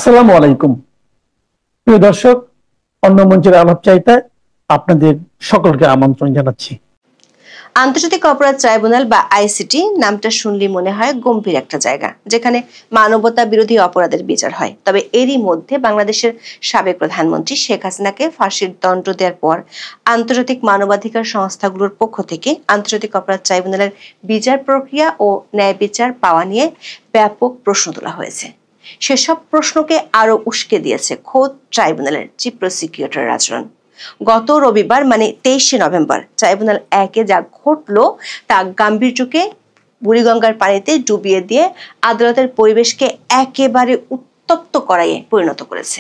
আসসালামু আলাইকুম প্রিয় দর্শক, অন্য মঞ্চের আলাপচারিতায় আপনাদের সকলকে আমন্ত্রণ জানাচ্ছি। আন্তর্জাতিক অপরাধ ট্রাইব্যুনাল বা আইসিটি নামটা শুনলে মনে হয় গম্ভীর একটা জায়গা, যেখানে মানবতা বিরোধী অপরাধের বিচার হয়। তবে এরই মধ্যে বাংলাদেশের সাবেক প্রধানমন্ত্রী শেখ হাসিনাকে ফাঁসির দণ্ড দেওয়ার পর আন্তর্জাতিক মানবাধিকার সংস্থাগুলোর পক্ষ থেকে আন্তর্জাতিক অপরাধ ট্রাইব্যুনালের বিচার প্রক্রিয়া ও ন্যায় বিচার পাওয়া নিয়ে ব্যাপক প্রশ্ন তোলা হয়েছে। সেসব প্রশ্নকে আরো উস্কে দিয়েছে খোদ ট্রাইব্যুনালের চিফ প্রসিকিউটরের আচরণ। গত রবিবার মানে 23শে নভেম্বর ট্রাইব্যুনাল 1-এ যা ঘটলো তা গাম্ভীর্যকে বুড়িগঙ্গার পানিতে ডুবিয়ে দিয়ে আদালতের পরিবেশকে একেবারে উত্তপ্ত করায় পরিণত করেছে।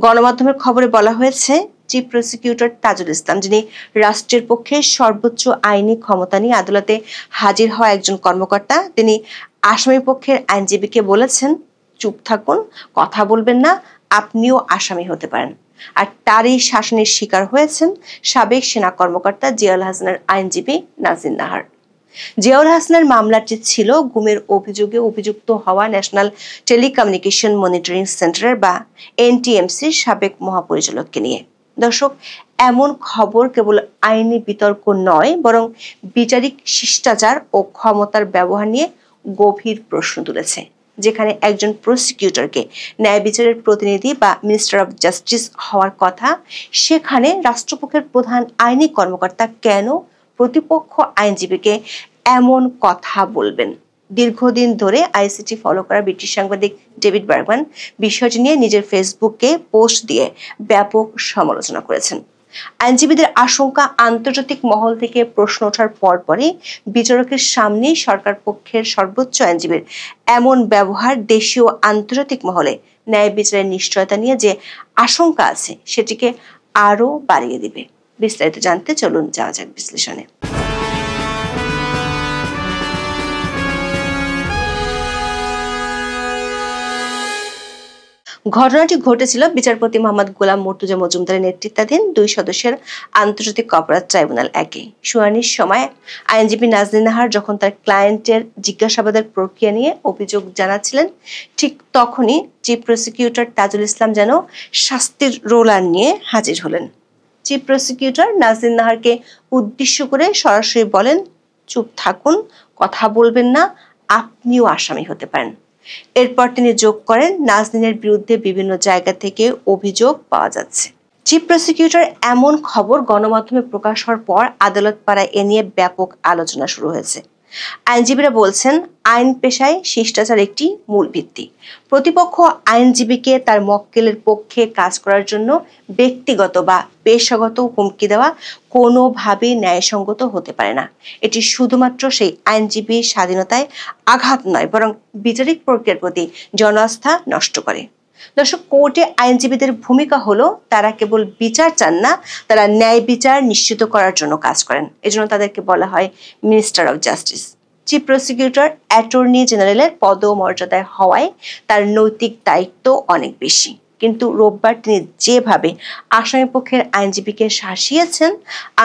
গণমাধ্যমের খবরে বলা হয়েছে, চিফ প্রসিকিউটর তাজুল ইসলাম, যিনি রাষ্ট্রের পক্ষে সর্বোচ্চ আইনি ক্ষমতা নিয়ে আদালতে হাজির হওয়া একজন কর্মকর্তা, তিনি আসামি পক্ষের আইনজীবীকে বলেছেন, চুপ থাকুন, কথা বলবেন না, আপনিও আসামি হতে পারেন। আর তারই শাসনের শিকার হয়েছেন সাবেক সেনা কর্মকর্তা জিয়াউল হাসানের আইনজীবী নাজির নাহার। জিয়াউল হাসানের মামলাটি ছিল গুমের অভিযোগে অভিযুক্ত হওয়া ন্যাশনাল টেলিকমিউনিকেশন মনিটরিং সেন্টারের বা এনটিএমসির সাবেক মহাপরিচালককে নিয়ে। দর্শক, এমন খবর কেবল আইনি বিতর্ক নয়, বরং বিচারিক শিষ্টাচার ও ক্ষমতার ব্যবহার নিয়ে গভীর প্রশ্ন তুলেছে। যেখানে একজন প্রসিকিউটরকে ন্যায় বিচারের প্রতিনিধি বা মিনিস্টার অফ জাস্টিস হওয়ার কথা, সেখানে রাষ্ট্রপক্ষের প্রধান আইনি কর্মকর্তা কেন প্রতিপক্ষ আইনজীবীকে এমন কথা বলবেন? দীর্ঘদিন ধরে আইসিটি ফলো করা ব্রিটিশ সাংবাদিক ডেভিড বার্গম্যান বিষয়টি নিয়ে নিজের ফেসবুকে পোস্ট দিয়ে ব্যাপক সমালোচনা করেছেন। আইনজীবীদের আশঙ্কা, আন্তর্জাতিক মহল থেকে প্রশ্ন ওঠার পরপরই বিচারকের সামনেই সরকার পক্ষের সর্বোচ্চ আইনজীবীর এমন ব্যবহার দেশীয় আন্তর্জাতিক মহলে ন্যায় বিচারের নিশ্চয়তা নিয়ে যে আশঙ্কা আছে সেটিকে আরো বাড়িয়ে দিবে। বিস্তারিত জানতে চলুন যাওয়া যাক বিশ্লেষণে। ঘটনাটি ঘটেছিল বিচারপতি মোহাম্মদ গোলাম মর্তুজা মজুমদারের নেতৃত্বাধীন 2 সদস্যের আন্তর্জাতিক অপরাধ ট্রাইব্যুনাল 1-এ। শুনানির সময় আইনজীবী নাজির নাহার যখন তার ক্লায়েন্টের জিজ্ঞাসাবাদের প্রক্রিয়া নিয়ে অভিযোগ জানাচ্ছিলেন, ঠিক তখনই চিফ প্রসিকিউটর তাজুল ইসলাম যেন শাস্তির রোলার নিয়ে হাজির হলেন। চিফ প্রসিকিউটর নাজির নাহারকে উদ্দেশ্য করে সরাসরি বলেন, চুপ থাকুন, কথা বলবেন না, আপনিও আসামি হতে পারেন। এরপর তিনি যোগ করেন, নাজনীনের বিরুদ্ধে বিভিন্ন জায়গা থেকে অভিযোগ পাওয়া যাচ্ছে। চিফ প্রসিকিউটর এমন খবর গণমাধ্যমে প্রকাশ হওয়ার পর আদালত পাড়ায় এ নিয়ে ব্যাপক আলোচনা শুরু হয়েছে। আইনজীবীরা বলছেন, আইন পেশায় শিষ্টাচার একটি মূল ভিত্তি। প্রতিপক্ষ আইনজীবীকে তার মক্কেলের পক্ষে কাজ করার জন্য ব্যক্তিগত বা পেশাগত হুমকি দেওয়া কোনোভাবেই ন্যায়সঙ্গত হতে পারে না। এটি শুধুমাত্র সেই আইনজীবীর স্বাধীনতায় আঘাত নয়, বরং বিচারিক প্রক্রিয়ার প্রতি জনআস্থা নষ্ট করে। দর্শক, কোর্টে আইনজীবীদের ভূমিকা হলো, তারা কেবল বিচার চান না, তারা ন্যায় বিচার নিশ্চিত করার জন্য কাজ করেন। এজন্য তাদেরকে বলা হয় minister of justice. Chief prosecutor attorney জেনারেলের পদ মর্যাদায় হওয়ায় তার নৈতিক দায়িত্ব অনেক বেশি। কিন্তু রোববার তিনি যেভাবে আসামিপক্ষের আইনজীবীকে শাসিয়েছেন,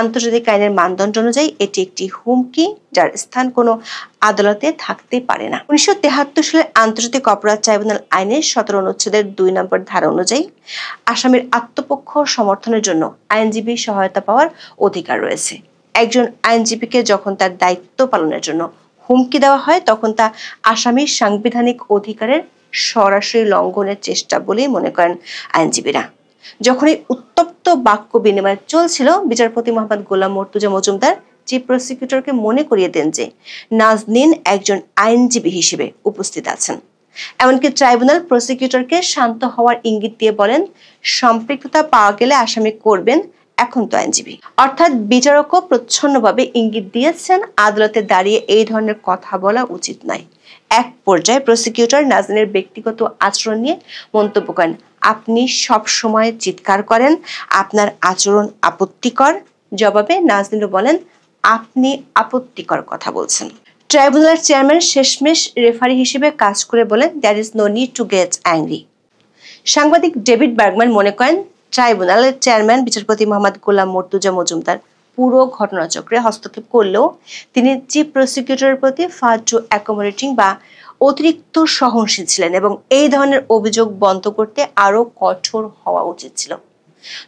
আন্তর্জাতিক আইনের মানদণ্ড অনুযায়ী এটি একটি হুমকি, যার স্থান কোনো আদালতে থাকতে পারে না। 1973 সালের আন্তর্জাতিক অপরাধ ট্রাইব্যুনাল আইনের 17 অনুচ্ছেদের 2 নম্বর ধারা অনুযায়ী আসামির আত্মপক্ষ সমর্থনের জন্য আইনজীবী সহায়তা পাওয়ার অধিকার রয়েছে। একজন আইনজীবীকে যখন তার দায়িত্ব পালনের জন্য হুমকি দেওয়া হয়, তখন তা আসামির সাংবিধানিক অধিকারের সরাসরি লঙ্ঘনের চেষ্টা বলেই মনে করেন আইনজীবীরা। যখন এই উত্তপ্ত বাক্য বিনিময় চলছিল, বিচারপতি মোহাম্মদ গোলাম মর্তুজা মজুমদার চিফ প্রসিকিউটরকে মনে করিয়ে দেন যে নাজনীন একজন আইনজীবী হিসেবে উপস্থিত আছেন। এমনকি ট্রাইব্যুনাল প্রসিকিউটরকে শান্ত হওয়ার ইঙ্গিত দিয়ে বলেন, সম্পৃক্ততা পাওয়া গেলে আসামি করবেন, এখন তো আইনজীবী। অর্থাৎ বিচারকও প্রচ্ছন্নভাবে ইঙ্গিত দিয়েছেন আদালতে দাঁড়িয়ে এই ধরনের কথা বলা উচিত নয়। এক পর্যায়ে প্রসিকিউটর নাজনীনের ব্যক্তিগত আচরণ নিয়ে মন্তব্য করেন, আপনি সব সময় চিৎকার করেন, আপনার আচরণ আপত্তিকর। জবাবে নাজনীনও বলেন, আপনি আপত্তিকর কথা বলছেন। ট্রাইব্যুনালের চেয়ারম্যান শেষমেশ রেফারি হিসেবে কাজ করে বলেন, there is no need to get angry. সাংবাদিক ডেভিড বার্গম্যান মনে করেন, ট্রাইব্যুনালের চেয়ারম্যান বিচারপতি মোহাম্মদ গোলাম মর্তুজা মজুমদার পুরো ঘটনাচক্রে হস্তক্ষেপ করলেও তিনি চিফ প্রসিকিউটরের প্রতি ফার টু অ্যাকোমোডেটিং বা অতিরিক্ত সহনশীল ছিলেন এবং এই ধরনের অভিযোগ বন্ধ করতে আরো কঠোর হওয়া উচিত ছিল।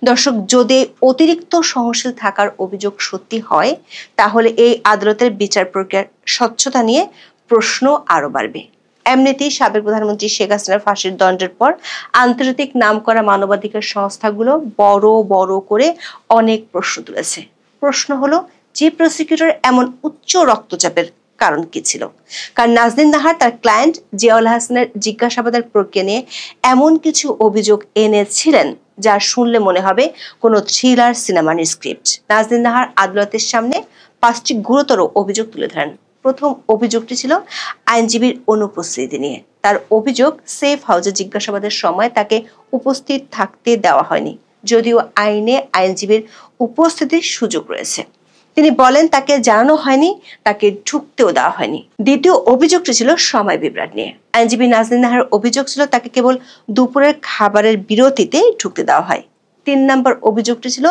দর্শক, যদি অতিরিক্ত সহনশীল থাকার অভিযোগ সত্যি হয় তাহলে এই আদালতের বিচার প্রক্রিয়ার স্বচ্ছতা নিয়ে প্রশ্ন আরো বাড়বে। এমনিতেই সাবেক প্রধানমন্ত্রী শেখ হাসিনার ফাঁসির দণ্ডের পর আন্তর্জাতিক নামকরা মানবাধিকার সংস্থাগুলো বড় বড় করে অনেক প্রশ্ন তুলেছে। প্রশ্ন হলো, চিফ প্রসিকিউটর এমন উচ্চ রক্তচাপের কারণ কি ছিল? কারণ নাজনীন নাহার তার ক্লায়েন্ট জিয়াউল হাসানের জিজ্ঞাসাবাদের প্রক্রিয়া নিয়ে এমন কিছু অভিযোগ এনেছিলেন যা শুনলে মনে হবে কোনো থ্রিলার সিনেমার স্ক্রিপ্ট। নাজনীন নাহার আদালতের সামনে 5টি গুরুতর অভিযোগ তুলে ধরেন। প্রথম অভিযোগটি ছিল আইনজীবীর অনুপস্থিতি নিয়ে। তার অভিযোগ, সেফ হাউসে জিজ্ঞাসাবাদের সময় তাকে উপস্থিত থাকতে দেওয়া হয়নি, যদিও আইনে আইনজীবীর উপস্থিতির সুযোগ রয়েছে। তিনি বলেন তাকে জানানো হয়নি, তাকে ঢুকতেও দেওয়া হয়নি। দ্বিতীয় অভিযোগটি ছিল সময় বিভ্রাট নিয়ে। আইনজীবী নাজনীন নাহার অভিযোগ ছিল তাকে কেবল দুপুরের খাবারের বিরতিতে ঢুকতে দেওয়া হয়। 3 নম্বর অভিযোগটি ছিল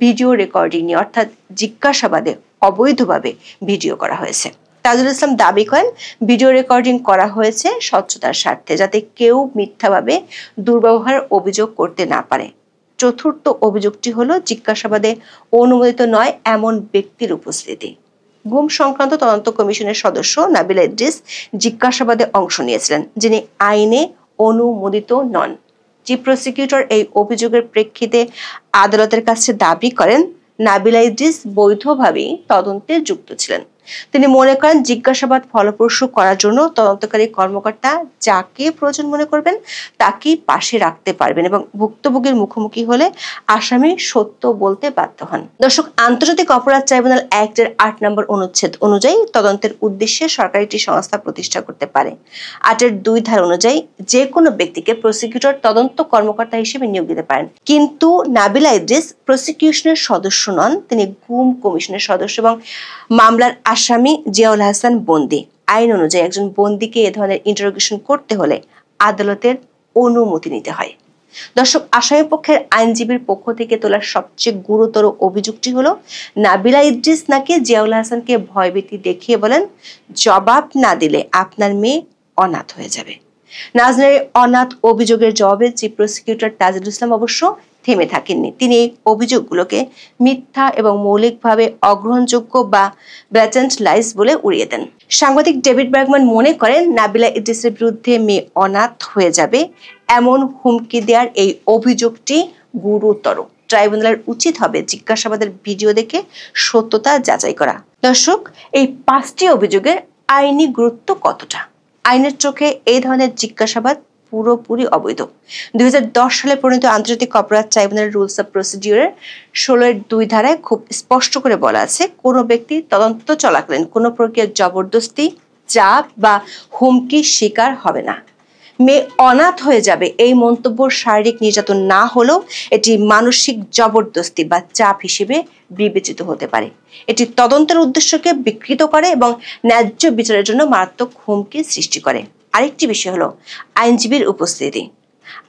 ভিডিও রেকর্ডিং নিয়ে, অর্থাৎ জিজ্ঞাসাবাদে অবৈধভাবে ভিডিও করা হয়েছে। তাজুল ইসলাম দাবি করেন ভিডিও রেকর্ডিং করা হয়েছে স্বচ্ছতার স্বার্থে, যাতে কেউ মিথ্যাভাবে দুর্ব্যবহারের অভিযোগ করতে না পারে। চতুর্থ অভিযোগটি হলো জিজ্ঞাসাবাদে অনুমোদিত নয় এমন ব্যক্তির উপস্থিতি। গুম সংক্রান্ত তদন্ত কমিশনের সদস্য নাবিলা ইদ্রিস জিজ্ঞাসাবাদে অংশ নিয়েছিলেন, যিনি আইনে অনুমোদিত নন। চিফ প্রসিকিউটর এই অভিযোগের প্রেক্ষিতে আদালতের কাছে দাবি করেন নাবিলা ইদ্রিস বৈধভাবেই তদন্তে যুক্ত ছিলেন। তিনি মনে করেন জিজ্ঞাসাবাদ ফলপ্রসূ করার জন্য তদন্তকারী কর্মকর্তা যাকে প্রয়োজন মনে করবেন তাকেই পাশে রাখতে পারবেন এবং ভুক্তভোগীর মুখোমুখি হলে আসামি সত্য বলতে বাধ্য হন। দর্শক, আন্তর্জাতিক অপরাধ ট্রাইব্যুনাল অ্যাক্টের 8 নম্বর অনুচ্ছেদ অনুযায়ী তদন্তের উদ্দেশ্যে সরকার একটি সংস্থা প্রতিষ্ঠা করতে পারে। 8-এর 2 ধারা অনুযায়ী যে কোনো ব্যক্তিকে প্রসিকিউটর তদন্ত কর্মকর্তা হিসেবে নিয়োগ দিতে পারেন। কিন্তু নাবিলা ইদ্রিস প্রসিকিউশনের সদস্য নন, তিনি গুম কমিশনের সদস্য এবং মামলার আসামি জিয়াউল হাসান বন্দী। আইন অনুযায়ী একজন বন্দীকে এ ধরনের ইন্টারোগেশন করতে হলে আদালতের অনুমতি নিতে হয়। দর্শক, আসামি পক্ষের আইনজীবীর পক্ষ থেকে তোলার সবচেয়ে গুরুতর অভিযোগটি হলো নাবিলা ইদ্রিস নাকি জিয়াউল হাসানকে ভয়ভীতি দেখিয়ে বলেন, জবাব না দিলে আপনার মেয়ে অনাথ হয়ে যাবে। নাজনীনের অনাথ অভিযোগের জবাবে চিফ প্রসিকিউটর তাজুল ইসলাম অবশ্য থেমে থাকেননি। তিনি এই অভিযোগগুলোকে মিথ্যা এবং মৌলিকভাবে অগ্রহণযোগ্য বা ব্ল্যাটান্ট লাইস বলে উড়িয়ে দেন। সাংবাদিক ডেভিড বার্গম্যান মনে করেন নাবিলা ইদ্রিসের বিরুদ্ধে মেয়ে অনাথ হয়ে যাবে এমন হুমকি দেওয়ার এই অভিযোগটি গুরুতর। ট্রাইব্যুনালের উচিত হবে জিজ্ঞাসাবাদের ভিডিও দেখে সত্যতা যাচাই করা। দর্শক, এই 5টি অভিযোগের আইনি গুরুত্ব কতটা? আইনের চোখে এই ধরনের জিজ্ঞাসাবাদ পুরোপুরি অবৈধ। 2010 সালে প্রণীত আন্তর্জাতিক অপরাধ ট্রাইব্যুনাল রুলস অফ প্রসিডিউরের 16-এর 2 ধারায় খুব স্পষ্ট করে বলা আছে, কোনো ব্যক্তি তদন্ত চলাকালীন কোনো প্রক্রিয়ার জবরদস্তি, চাপ বা হুমকি শিকার হবে না। মেয়ে অনাথ হয়ে যাবে এই মন্তব্য শারীরিক নির্যাতন না হলেও এটি মানসিক জবরদস্তি বা চাপ হিসেবে বিবেচিত হতে পারে। এটি তদন্তের উদ্দেশ্যকে বিকৃত করে এবং ন্যায্য বিচারের জন্য মারাত্মক হুমকি সৃষ্টি করে। আরেকটি বিষয় হলো আইনজীবীর উপস্থিতি।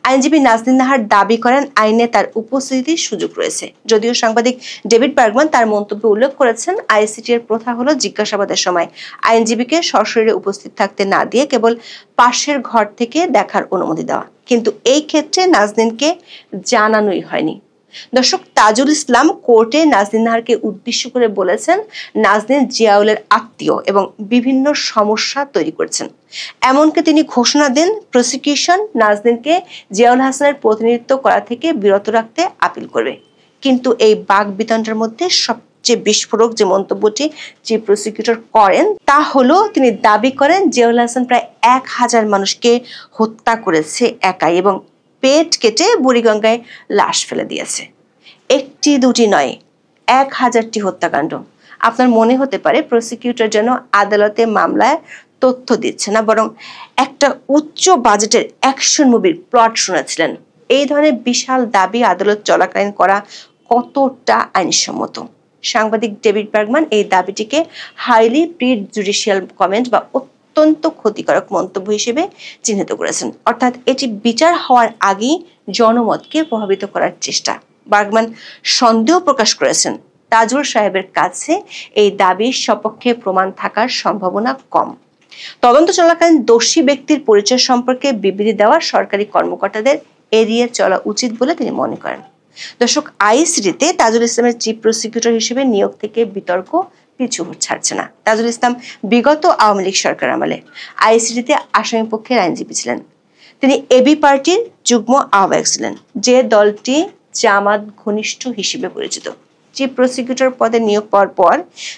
আইনজীবী নাজনীন নাহার দাবি করেন আইনে তার উপস্থিতির সুযোগ রয়েছে। যদিও সাংবাদিক ডেভিড বার্গম্যান তার মন্তব্যে উল্লেখ করেছেন, আইসিটি এর প্রথা হলো জিজ্ঞাসাবাদের সময় আইনজীবীকে সশরীরে উপস্থিত থাকতে না দিয়ে কেবল পাশের ঘর থেকে দেখার অনুমতি দেওয়া। কিন্তু এই ক্ষেত্রে নাজনীনকে জানানোই হয়নি। দর্শক, তাজুল ইসলাম কোর্টে নাজনীন নাহারকে উদ্দেশ্য করে বলেছেন নাজনীন জিয়াউলের আত্মীয় এবং বিভিন্ন সমস্যা তৈরি করেছেন। এমনকি তিনি ঘোষণা দেন প্রসিকিউশন নাজনীনকে জিয়াউল হাসানের প্রতিনিধিত্ব করা থেকে বিরত রাখতে আপিল করবে। কিন্তু এই বাকবিতণ্ডার মধ্যে সবচেয়ে বিস্ফোরক যে মন্তব্যটি চিফ প্রসিকিউটর করেন তা হলো, তিনি দাবি করেন জিয়াউল হাসান প্রায় 1000 মানুষকে হত্যা করেছে একাই এবং পেট কেটে বুড়িগঙ্গায় লাশ ফেলে দিয়েছে। 1টি 2টি নয়, 1000টি হত্যাকাণ্ড। আপনার মনে হতে পারে প্রসিকিউটর যেন আদালতে মামলায় তথ্য দিচ্ছে না, বরং একটা উচ্চ বাজেটের অ্যাকশন মুভির প্লট শোনাচ্ছিলেন। এই ধরনের বিশাল দাবি আদালত চলাকালীন করা কতটা আইনসম্মত? সাংবাদিক ডেভিড বার্গম্যান এই দাবিটিকে হাইলি প্রিজুডিশিয়াল কমেন্ট বা অত্যন্ত ক্ষতিকারক মন্তব্য হিসেবে চিহ্নিত করেছেন। অর্থাৎ এটি বিচার হওয়ার আগেই জনমতকে প্রভাবিত করার চেষ্টা। বার্গম্যান সন্দেহ প্রকাশ করেছেন তাজুল সাহেবের কাছে এই দাবির সপক্ষে প্রমাণ থাকার সম্ভাবনা কম। তদন্ত চলাকালীন দোষী ব্যক্তির পরিচয় সম্পর্কে বিবৃতি দেওয়া সরকারি কর্মকর্তাদের এড়িয়ে চলা উচিত বলে তিনি মনে করেন। দর্শক, আইসিটিতে তাজুল ইসলামের চিফ প্রসিকিউটর হিসেবে নিয়োগ থেকে বিতর্ক পিছু ছাড়ছে না। তাজুল ইসলাম বিগত আওয়ামী লীগ সরকার আমলে আইসিটিতে আসামি পক্ষের আইনজীবী ছিলেন। তিনি এবি পার্টির যুগ্ম আহ্বায়ক ছিলেন, যে দলটি জামাত ঘনিষ্ঠ হিসেবে পরিচিত। চিফ প্রসিকিউটর পদে নিয়োগ পাওয়ার পর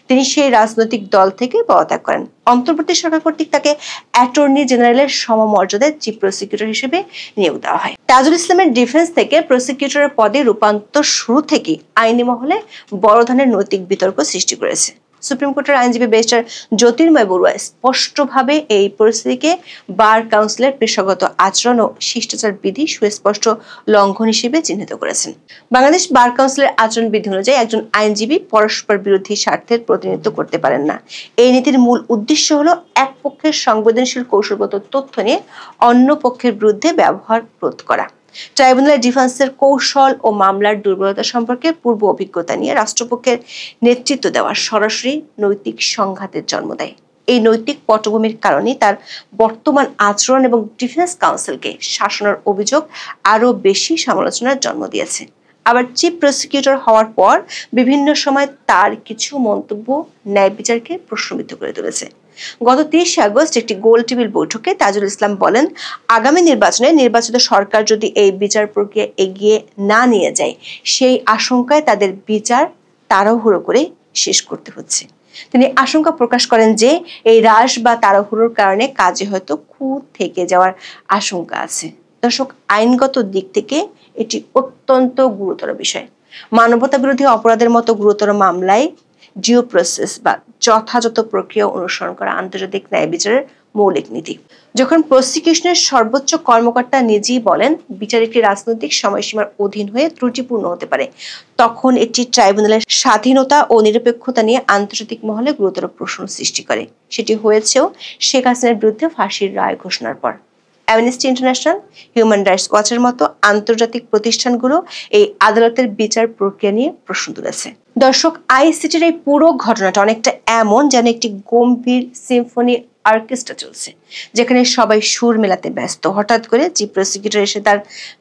তিনি সেই রাজনৈতিক দল থেকে পদত্যাগ করেন। অন্তর্বর্তী সরকার কর্তৃক তাকে অ্যাটর্নি জেনারেলের সমমর্যাদায় চিফ প্রসিকিউটর হিসেবে নিয়োগ দেওয়া হয়। তাজুল ইসলামের ডিফেন্স থেকে প্রসিকিউটরের পদে রূপান্তর শুরু থেকেই আইনি মহলে বড় ধরনের নৈতিক বিতর্ক সৃষ্টি করেছে। সুপ্রিম কোর্টের আইনজীবী ব্যারিস্টার জ্যোতির্ময় বড়ুয়া স্পষ্টভাবে এই পরিস্থিতিকে বার কাউন্সিলের পেশাগত আচরণ ও শিষ্টাচার বিধি সুস্পষ্ট লঙ্ঘন হিসেবে চিহ্নিত করেছেন। বাংলাদেশ বার কাউন্সিলের আচরণ বিধি অনুযায়ী একজন আইনজীবী পরস্পর বিরোধী স্বার্থের প্রতিনিধিত্ব করতে পারেন না। এই নীতির মূল উদ্দেশ্য হলো এক পক্ষের সংবেদনশীল কৌশলগত তথ্য নিয়ে অন্য পক্ষের বিরুদ্ধে ব্যবহার রোধ করা। ট্রাইব্যুনালের ডিফেন্সের কৌশল ও মামলার দুর্বলতা সম্পর্কে পূর্ব অভিজ্ঞতা নিয়ে রাষ্ট্রপক্ষের নেতৃত্ব দেওয়া সরাসরি নৈতিক সংঘাতের জন্ম দেয়। এই নৈতিক পটভূমির কারণে তার বর্তমান আচরণ এবং ডিফেন্স কাউন্সিলকে শাসনের অভিযোগ আরো বেশি সমালোচনার জন্ম দিয়েছে। আবার চিফ প্রসিকিউটর হওয়ার পর বিভিন্ন সময় তার কিছু মন্তব্য ন্যায় বিচারকে প্রশ্নবিদ্ধ করে তুলেছে। গত 30 আগস্ট একটি গোল টেবিল বৈঠকে তাজুল ইসলাম বলেন, আগামী নির্বাচনে নির্বাচিত সরকার যদি এই বিচার প্রক্রিয়া এগিয়ে না নিয়ে যায়, সেই আশঙ্কায় তাদের বিচার তাড়াহুড়ো করে শেষ করতে হচ্ছে। তিনি আশঙ্কা প্রকাশ করেন যে এই হ্রাস বা তাড়াহুড়োর কারণে কাজে হয়তো খুঁত থেকে যাওয়ার আশঙ্কা আছে। দর্শক, আইনগত দিক থেকে এটি অত্যন্ত গুরুতর বিষয়। মানবতা বিরোধী অপরাধের মতো গুরুতর মামলায় ডিউ প্রসেস বা যথাযথ প্রক্রিয়া অনুসরণ করা আন্তর্জাতিক ন্যায় বিচারের মৌলিক নীতি। যখন প্রসিকিউশনের সর্বোচ্চ কর্মকর্তা নিজেই বলেন বিচার একটি রাজনৈতিক সময়সীমার অধীন হয়ে ত্রুটিপূর্ণ হতে পারে, তখন এটি ট্রাইব্যুনালের স্বাধীনতা ও নিরপেক্ষতা নিয়ে আন্তর্জাতিক মহলে গুরুতর প্রশ্ন সৃষ্টি করে। সেটি হয়েছেও শেখ হাসিনার বিরুদ্ধে ফাঁসির রায় ঘোষণার পর। অ্যামনেস্টি ইন্টারন্যাশনাল, হিউম্যান রাইটস ওয়াচের মতো আন্তর্জাতিক প্রতিষ্ঠানগুলো এই আদালতের বিচার প্রক্রিয়া নিয়ে প্রশ্ন তুলেছে। দর্শক, আইসিটির এই পুরো ঘটনাটা অনেকটা এমন যেন একটি গম্ভীর সিম্ফনি অর্কেস্ট্রা চলছে, যেখানে সবাই সুর মেলাতে ব্যস্ত। হঠাৎ করে চিফ প্রসিকিউটর এসে তার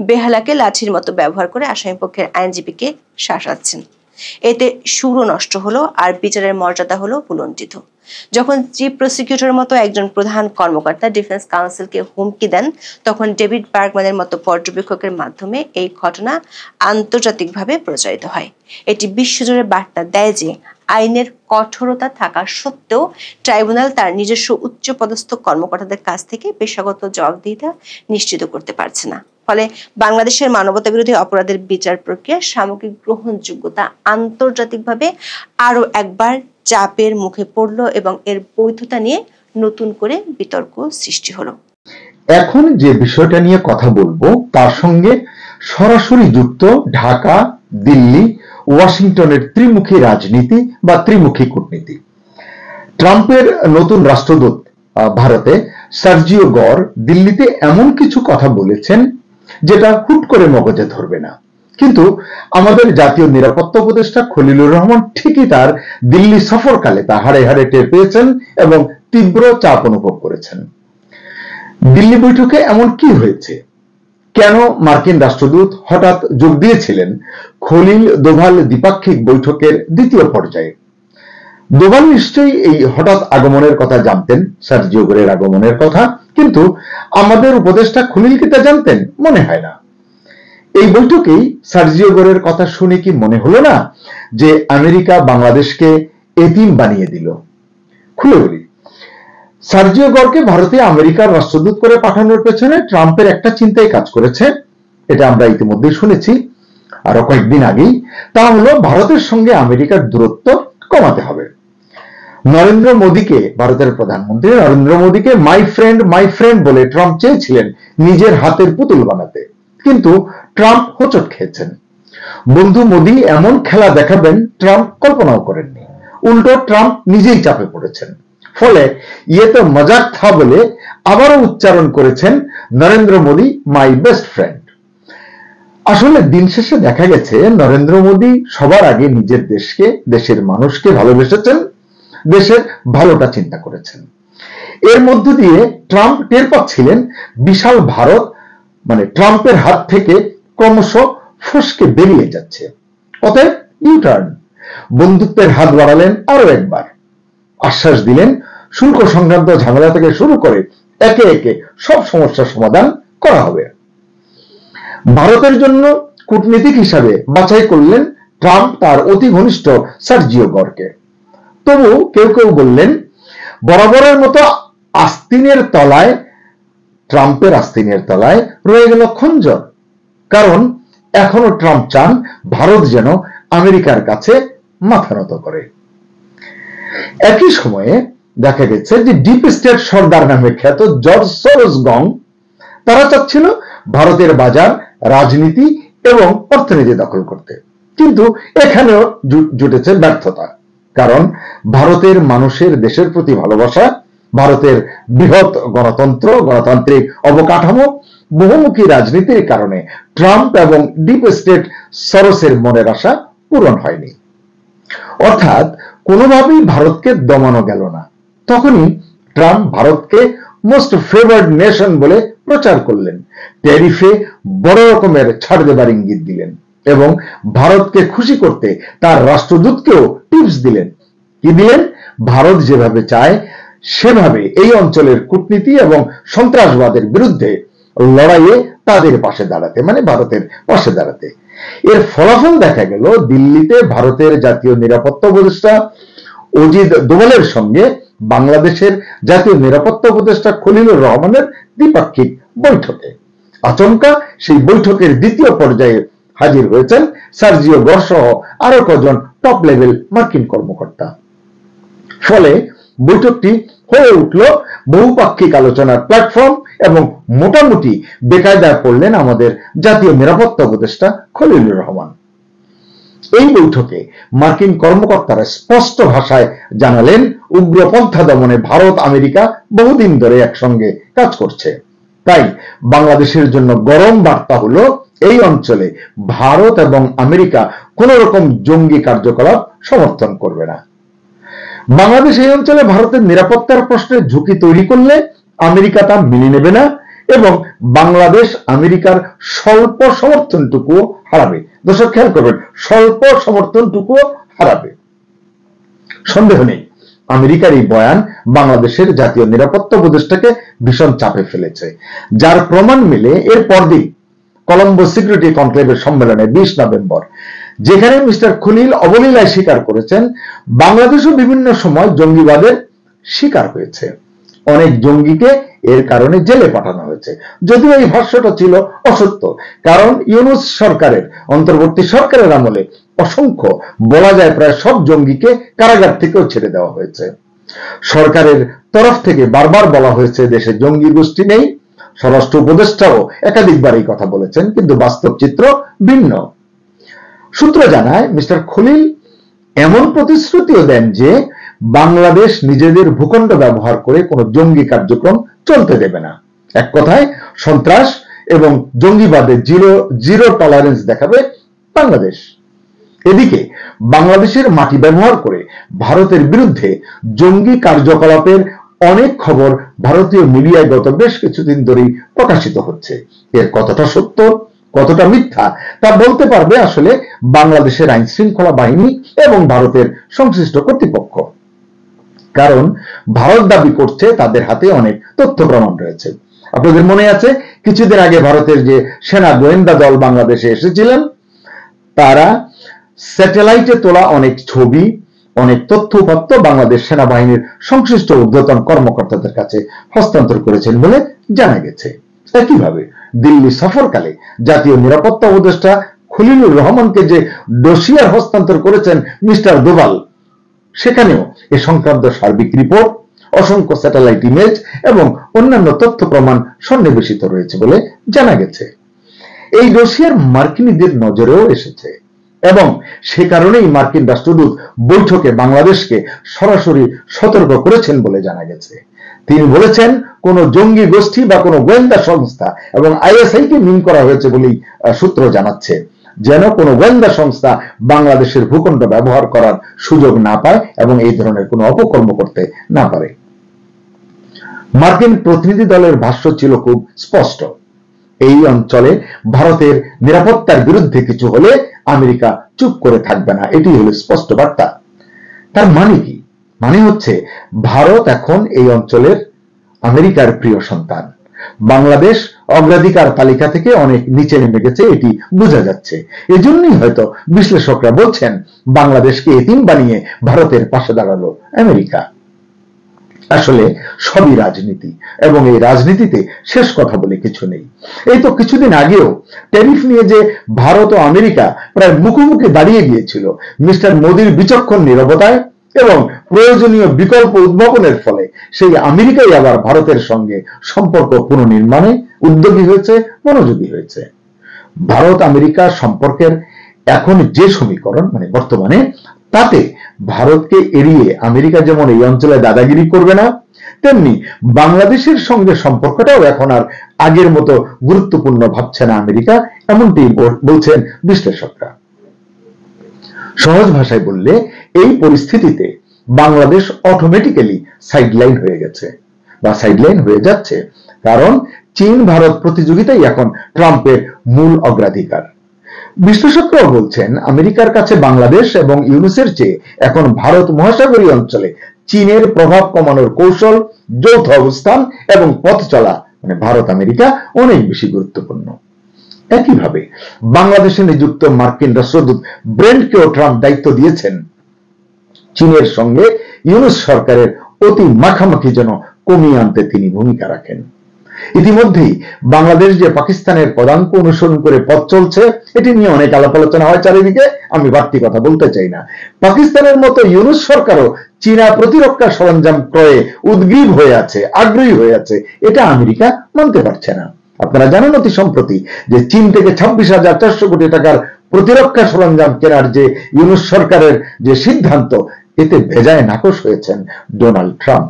বেহালাকে লাঠির মতো ব্যবহার করে আসামিপক্ষের আইনজীবীকে শাসাচ্ছেন। এতে সুরও নষ্ট হলো আর বিচারের মর্যাদা হলো ভুলণ্ঠিত। যখন চিফ প্রসিকিউটরের মতো একজন প্রধান কর্মকর্তা ডিফেন্স কাউন্সিলকে হুমকি দেন, তখন ডেভিড বার্গম্যানের মতো পর্যবেক্ষকের মাধ্যমে এই ঘটনা আন্তর্জাতিকভাবে প্রচারিত হয়। এটি বিশ্বজুড়ে বার্তা দেয় যে আইনের কঠোরতা থাকা সত্ত্বেও ট্রাইব্যুনাল তার নিজস্ব উচ্চপদস্থ কর্মকর্তাদের কাছ থেকে পেশাগত জবাবদিহিতা নিশ্চিত করতে পারছে না। ফলে বাংলাদেশের মানবতা বিরোধী অপরাধের বিচার প্রক্রিয়া সামগ্রিক গ্রহণযোগ্যতা আন্তর্জাতিকভাবে আরো একবার চাপের মুখে পড়ল এবং এর বৈধতা নিয়ে নতুন করে বিতর্ক সৃষ্টি হলো। এখন যে বিষয়টা নিয়ে কথা বলবো তার সঙ্গে সরাসরি যুক্ত ঢাকা, দিল্লি, ওয়াশিংটনের ত্রিমুখী রাজনীতি বা ত্রিমুখী কূটনীতি। ট্রাম্পের নতুন রাষ্ট্রদূত ভারতে সার্জিও গর দিল্লিতে এমন কিছু কথা বলেছেন যেটা হুট করে মগজে ধরবে না, কিন্তু আমাদের জাতীয় নিরাপত্তা উপদেষ্টা খলিলুর রহমান ঠিকই তার দিল্লি সফরকালে তা হাড়ে হাড়ে টের পেয়েছেন এবং তীব্র চাপ অনুভব করেছেন। দিল্লি বৈঠকে এমন কি হয়েছে? কেন মার্কিন রাষ্ট্রদূত হঠাৎ যোগ দিয়েছিলেন খলিল দোভাল দ্বিপাক্ষিক বৈঠকের দ্বিতীয় পর্যায়ে? দোভাল নিশ্চয়ই এই হঠাৎ আগমনের কথা জানতেন, সার্জিও গরের আগমনের কথা, কিন্তু আমাদের উপদেষ্টা খলিল কি তা জানতেন? মনে হয় না। এই বৈঠকেই সার্জিও গরের কথা শুনে কি মনে হলো না যে আমেরিকা বাংলাদেশকে এতিম বানিয়ে দিল? খুলে বলি, সার্জিও গরকে ভারতে আমেরিকার রাষ্ট্রদূত করে পাঠানোর পেছনে ট্রাম্পের একটা চিন্তাই কাজ করেছে, এটা আমরা ইতিমধ্যেই শুনেছি আরো কয়েকদিন আগেই। তা হলো ভারতের সঙ্গে আমেরিকার দূরত্ব কমাতে হবে। নরেন্দ্র মোদীকে, ভারতের প্রধানমন্ত্রী নরেন্দ্র মোদীকে মাই ফ্রেন্ড বলে ট্রাম্প চেয়েছিলেন নিজের হাতের পুতুল বানাতে, কিন্তু ট্রাম্প হোঁচট খেয়েছেন। বন্ধু মোদী এমন খেলা দেখাবেন ট্রাম্প কল্পনাও করেননি, উল্টো ট্রাম্প নিজেই চাপে পড়েছেন। ফলে ইয়ে তো মজাক থা বলে আবারও উচ্চারণ করেছেন Narendra Modi my best friend. আসলে দিন শেষে দেখা গেছে নরেন্দ্র মোদী সবার আগে নিজের দেশকে, দেশের মানুষকে ভালোবেসেছেন, দেশের ভালোটা চিন্তা করেছেন। এর মধ্য দিয়ে ট্রাম্প টের পাচ্ছিলেন বিশাল ভারত মানে ট্রাম্পের হাত থেকে ক্রমশ ফসকে বেরিয়ে যাচ্ছে। অতএব ইউটার্ন, বন্ধুত্বের হাত বাড়ালেন আরো একবার, আশ্বাস দিলেন শুল্ক সংক্রান্ত ঝামেলা থেকে শুরু করে একে একে সব সমস্যার সমাধান করা হবে। ভারতের জন্য কূটনীতিক হিসাবে বাছাই করলেন ট্রাম্প তার অতি ঘনিষ্ঠ সার্জিও গরকে। তবু কেউ কেউ বললেন বরাবরের মতো আস্তিনের তলায়, ট্রাম্পের আস্তিনের তলায় রয়ে গেল খঞ্জর। কারণ এখনো ট্রাম্প চান ভারত যেন আমেরিকার কাছে মাথা নত করে। একই সময়ে দেখা গেছে যে ডিপ স্টেট সর্দার নামে খ্যাত জর্জ সরোজ গং, তারা চাচ্ছিল ভারতের বাজার, রাজনীতি এবং অর্থনীতি দখল করতে। কিন্তু এখানেও জুটেছে ব্যর্থতা। কারণ ভারতের মানুষের দেশের প্রতি ভালোবাসা, ভারতের বৃহৎ গণতন্ত্র, গণতান্ত্রিক অবকাঠামো, বহুমুখী রাজনীতির কারণে ট্রাম্প এবং ডিপ স্টেট সরোসের মনের আশা পূরণ হয়নি। অর্থাৎ কোনোভাবেই ভারতকে দমানো গেল না। তখনই ট্রাম্প ভারতকে মোস্ট ফেভার্ড নেশন বলে প্রচার করলেন, ট্যারিফে বড় রকমের ছাড় দেবার ইঙ্গিত দিলেন এবং ভারতকে খুশি করতে তার রাষ্ট্রদূতকেও টিপস দিলেন। কি দিলেন? ভারত যেভাবে চায় সেভাবে এই অঞ্চলের কূটনীতি এবং সন্ত্রাসবাদের বিরুদ্ধে লড়াইয়ে তাদের পাশে দাঁড়াতে, মানে ভারতের পাশে দাঁড়াতে। এর ফলাফল দেখা গেল দিল্লিতে ভারতের জাতীয় নিরাপত্তা উপদেষ্টা অজিত দোভালের সঙ্গে বাংলাদেশের জাতীয় নিরাপত্তা উপদেষ্টা খলিলুর রহমানের দ্বিপাক্ষিক বৈঠকে। আচমকা সেই বৈঠকের দ্বিতীয় পর্যায়ে হাজির হয়েছেন সার্জিও গর সহ আরো কজন টপ লেভেল মার্কিন কর্মকর্তা। ফলে বৈঠকটি হয়ে উঠল বহুপাক্ষিক আলোচনার প্ল্যাটফর্ম এবং মোটামুটি বেকায়দায় পড়লেন আমাদের জাতীয় নিরাপত্তা উপদেষ্টা খলিলুর রহমান। এই বৈঠকে মার্কিন কর্মকর্তারা স্পষ্ট ভাষায় জানালেন উগ্রপন্থা দমনে ভারত আমেরিকা বহুদিন ধরে একসঙ্গে কাজ করছে। তাই বাংলাদেশের জন্য গরম বার্তা হলো এই অঞ্চলে ভারত এবং আমেরিকা কোন রকম জঙ্গি কার্যকলাপ সমর্থন করবে না। বাংলাদেশ এই অঞ্চলে ভারতের নিরাপত্তার প্রশ্নে ঝুঁকি তৈরি করলে আমেরিকা তা মেনে নেবে না এবং বাংলাদেশ আমেরিকার স্বল্প সমর্থনটুকুও হারাবে। দর্শক খেয়াল করবেন, স্বল্প সমর্থনটুকুও হারাবে। সন্দেহ নেই আমেরিকার এই বয়ান বাংলাদেশের জাতীয় নিরাপত্তা উপদেষ্টাকে ভীষণ চাপে ফেলেছে, যার প্রমাণ মিলে এর পরদিন কলম্বো সিকিউরিটি কনক্লেভের সম্মেলনে 20 নভেম্বর, যেখানে মিস্টার খলিল অবলীলায় স্বীকার করেছেন বাংলাদেশও বিভিন্ন সময় জঙ্গিবাদের শিকার হয়েছে, অনেক জঙ্গিকে এর কারণে জেলে পাঠানো হয়েছে। যদিও এই ভাষ্যটা ছিল অসত্য, কারণ ইউনূস সরকারের, অন্তর্বর্তী সরকারের আমলে অসংখ্য, বলা যায় প্রায় সব জঙ্গিকে কারাগার থেকেও ছেড়ে দেওয়া হয়েছে। সরকারের তরফ থেকে বারবার বলা হয়েছে দেশে জঙ্গি গোষ্ঠী নেই, স্বরাষ্ট্র উপদেষ্টাও একাধিকবার এই কথা বলেছেন, কিন্তু বাস্তব চিত্র ভিন্ন। সূত্র জানায় মিস্টার খলিল এমন প্রতিশ্রুতিও দেন যে বাংলাদেশ নিজেদের ভূখণ্ড ব্যবহার করে কোনো জঙ্গি কার্যক্রম চলতে দেবে না। এক কথায় সন্ত্রাস এবং জঙ্গিবাদে জিরো টলারেন্স দেখাবে বাংলাদেশ। এদিকে বাংলাদেশের মাটি ব্যবহার করে ভারতের বিরুদ্ধে জঙ্গি কার্যকলাপের অনেক খবর ভারতীয় মিডিয়ায় গত বেশ কিছুদিন ধরেই প্রকাশিত হচ্ছে। এর কতটা সত্য, কতটা মিথ্যা তা বলতে পারবে আসলে বাংলাদেশের আইন শৃঙ্খলা বাহিনী এবং ভারতের সংশ্লিষ্ট কর্তৃপক্ষ। কারণ ভারত দাবি করছে তাদের হাতে অনেক তথ্য প্রমাণ রয়েছে। আপনাদের মনে আছে কিছুদিন আগে ভারতের যে সেনা গোয়েন্দা দল বাংলাদেশে এসেছিলেন, তারা স্যাটেলাইটে তোলা অনেক ছবি, অনেক তথ্য উপাত্ত বাংলাদেশ সেনাবাহিনীর সংশ্লিষ্ট ঊর্ধ্বতন কর্মকর্তাদের কাছে হস্তান্তর করেছেন বলে জানা গেছে। একইভাবে দিল্লি সফরকালে জাতীয় নিরাপত্তা উপদেষ্টা খলিলুর রহমানকে যে ডোসিয়ার হস্তান্তর করেছেন মিস্টার দোভাল, সেখানেও এ সংক্রান্ত সার্বিক রিপোর্ট, অসংখ্য স্যাটেলাইট ইমেজ এবং অন্যান্য তথ্য প্রমাণ সন্নিবেশিত রয়েছে বলে জানা গেছে। এই ডোসিয়ার মার্কিনীদের নজরেও এসেছে এবং সে কারণেই মার্কিন রাষ্ট্রদূত বৈঠকে বাংলাদেশকে সরাসরি সতর্ক করেছেন বলে জানা গেছে। তিনি বলেছেন কোন জঙ্গি গোষ্ঠী বা কোন গোয়েন্দা সংস্থা, এবং আইএসআই কে মিন করা হয়েছে বলেই সূত্র জানাচ্ছে, যেন কোন গোয়েন্দা সংস্থা বাংলাদেশের ভূখণ্ড ব্যবহার করার সুযোগ না পায় এবং এই ধরনের কোন অপকর্ম করতে না পারে। মার্কিন প্রতিনিধি দলের ভাষ্য ছিল খুব স্পষ্ট, এই অঞ্চলে ভারতের নিরাপত্তার বিরুদ্ধে কিছু হলে আমেরিকা চুপ করে থাকবে না, এটি হলো স্পষ্ট বার্তা। তার মানে কি? মানে হচ্ছে ভারত এখন এই অঞ্চলের আমেরিকার প্রিয় সন্তান। বাংলাদেশ অগ্রাধিকার তালিকা থেকে অনেক নিচে নেমে গেছে, এটি বোঝা যাচ্ছে। এজন্যই হয়তো বিশ্লেষকরা বলছেন বাংলাদেশকে এতিম বানিয়ে ভারতের পাশে দাঁড়ালো আমেরিকা। আসলে সবই রাজনীতি, এবং এই রাজনীতিতে শেষ কথা বলে কিছু নেই। এই তো কিছুদিন আগেও ট্যারিফ নিয়ে যে ভারত ও আমেরিকা প্রায় মুখোমুখি দাঁড়িয়ে গিয়েছিল, মিস্টার মোদির বিচক্ষণ নীরবতায় এবং প্রয়োজনীয় বিকল্প উদ্ভাবনের ফলে সেই আমেরিকাই আবার ভারতের সঙ্গে সম্পর্ক পুনর্নির্মাণে উদ্যোগী হয়েছে, মনোযোগী হয়েছে। ভারত আমেরিকা সম্পর্কের এখন যে সমীকরণ, মানে বর্তমানে, তাতে ভারতকে এড়িয়ে আমেরিকা যেমন এই অঞ্চলে দাদাগিরি করবে না, তেমনি বাংলাদেশের সঙ্গে সম্পর্কটাও এখন আর আগের মতো গুরুত্বপূর্ণ ভাবছে না আমেরিকা, এমনটি বলছেন বিশ্লেষকরা। সহজ ভাষায় বললে এই পরিস্থিতিতে বাংলাদেশ অটোমেটিক্যালি সাইডলাইন হয়ে গেছে বা সাইডলাইন হয়ে যাচ্ছে, কারণ চীন ভারত প্রতিযোগিতাই এখন ট্রাম্পের মূল অগ্রাধিকার। বিশ্লেষকরাও বলছেন আমেরিকার কাছে বাংলাদেশ এবং ইউনুসের চেয়ে এখন ভারত মহাসাগরীয় অঞ্চলে চীনের প্রভাব কমানোর কৌশল, যৌথ অবস্থান এবং পথ চলা, মানে ভারত আমেরিকা, অনেক বেশি গুরুত্বপূর্ণ। একইভাবে বাংলাদেশে নিযুক্ত মার্কিন রাষ্ট্রদূত ব্রেন্টকেও ট্রাম্প দায়িত্ব দিয়েছেন চীনের সঙ্গে ইউনুস সরকারের অতি মাখামাখি যেন কমিয়ে আনতে তিনি ভূমিকা রাখেন। ইতিমধ্যেই বাংলাদেশ যে পাকিস্তানের পদাঙ্ক অনুসরণ করে পথ চলছে, এটি নিয়ে অনেক আলাপ আলোচনা হয় চারিদিকে, আমি বাড়তি কথা বলতে চাই না। পাকিস্তানের মতো ইউনুস সরকারও চীনা প্রতিরক্ষা সরঞ্জাম ক্রয়ে উদ্গ্রীব হয়ে আছে, আগ্রহী হয়ে আছে, এটা আমেরিকা মানতে পারছে না। আপনারা জানেন অতি সম্প্রতি যে চীন থেকে 26,400 কোটি টাকার প্রতিরক্ষা সরঞ্জাম কেনার যে ইউনুস সরকারের যে সিদ্ধান্ত, এতে ভেজায় নাকশ হয়েছেন ডোনাল্ড ট্রাম্প।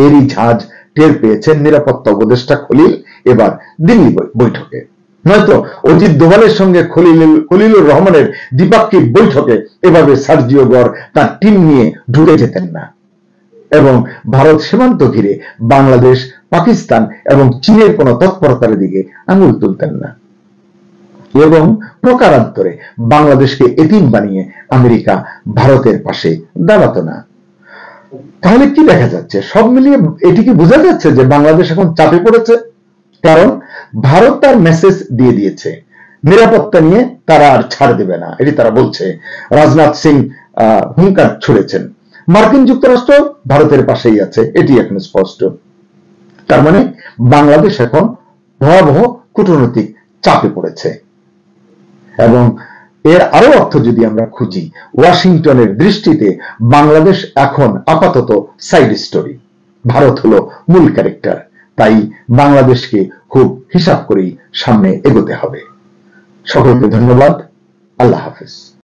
এরই ঝাঁজ টের পেয়েছেন নিরাপত্তা উপদেষ্টা খলিল এবার দিল্লি বৈঠকে। নয়তো অজিত দোভালের সঙ্গে খলিলুর রহমানের দ্বিপাক্ষিক বৈঠকে এভাবে সার্জিও গড় তার টিম নিয়ে ঢুকে যেতেন না, এবং ভারত সীমান্ত ঘিরে বাংলাদেশ, পাকিস্তান এবং চীনের কোন তৎপরতার দিকে আঙুল তুলতেন না, এবং প্রকারান্তরে বাংলাদেশকে এতিম বানিয়ে আমেরিকা ভারতের পাশে দাঁড়াতো না। তাহলে কি দেখা যাচ্ছে? সব মিলিয়ে এটি কি বোঝা যাচ্ছে যে বাংলাদেশ এখন চাপে পড়েছে? কারণ ভারত তার মেসেজ দিয়ে দিয়েছে, নিরাপত্তা নিয়ে তারা আর ছাড় দেবে না, এটি তারা বলছে। রাজনাথ সিং হুঙ্কার ছুড়েছেন, মার্কিন যুক্তরাষ্ট্র ভারতের পাশেই আছে, এটি এখন স্পষ্ট। তার মানে বাংলাদেশ এখন ভয়াবহ কূটনৈতিক চাপে পড়েছে। এবং এর আরো অর্থ যদি আমরা খুঁজি, ওয়াশিংটনের দৃষ্টিতে বাংলাদেশ এখন আপাতত সাইড স্টোরি, ভারত হলো মূল ক্যারেক্টার। তাই বাংলাদেশকে খুব হিসাব করেই সামনে এগোতে হবে। সকলকে ধন্যবাদ। আল্লাহ হাফেজ।